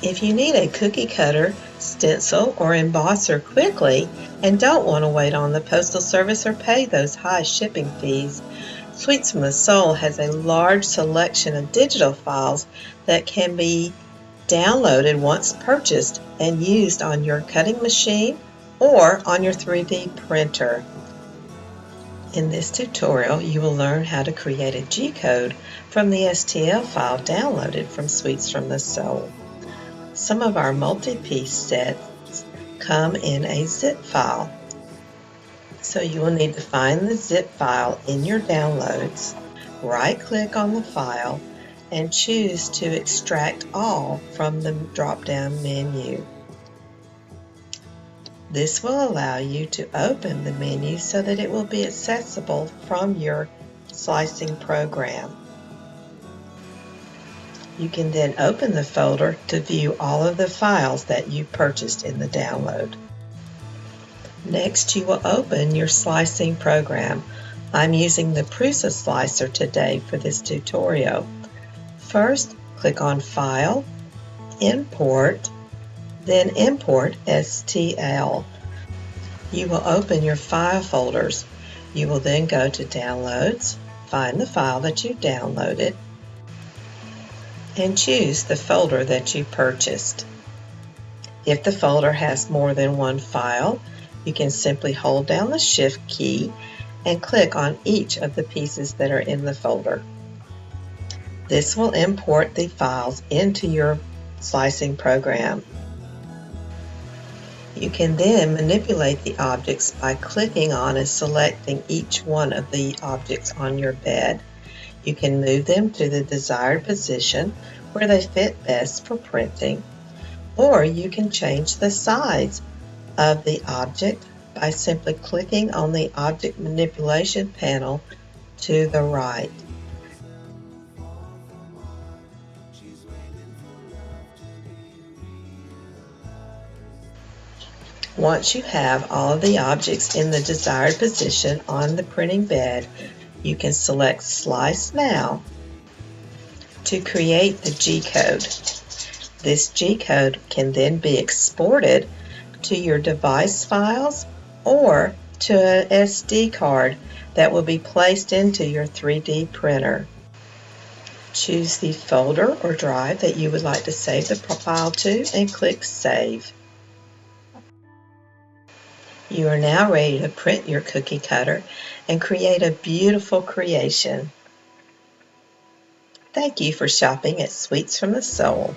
If you need a cookie cutter, stencil, or embosser quickly and don't want to wait on the Postal Service or pay those high shipping fees, Sweets from the Soul has a large selection of digital files that can be downloaded once purchased and used on your cutting machine or on your 3D printer. In this tutorial, you will learn how to create a G-code from the STL file downloaded from Sweets from the Soul. Some of our multi-piece sets come in a zip file. So you will need to find the zip file in your downloads, right-click on the file, and choose to extract all from the drop-down menu. This will allow you to open the menu so that it will be accessible from your slicing program. You can then open the folder to view all of the files that you purchased in the download. Next, you will open your slicing program. I'm using the Prusa slicer today for this tutorial. First, click on File, Import, then Import STL. You will open your file folders. You will then go to Downloads, find the file that you downloaded, and choose the folder that you purchased. If the folder has more than one file, you can simply hold down the Shift key and click on each of the pieces that are in the folder. This will import the files into your slicing program. You can then manipulate the objects by clicking on and selecting each one of the objects on your bed. You can move them to the desired position where they fit best for printing, or you can change the size of the object by simply clicking on the Object Manipulation panel to the right. Once you have all of the objects in the desired position on the printing bed, you can select Slice Now to create the G-code. This G-code can then be exported to your device files or to an SD card that will be placed into your 3D printer. Choose the folder or drive that you would like to save the file to and click Save. You are now ready to print your cookie cutter and create a beautiful creation. Thank you for shopping at Sweets from the Soul.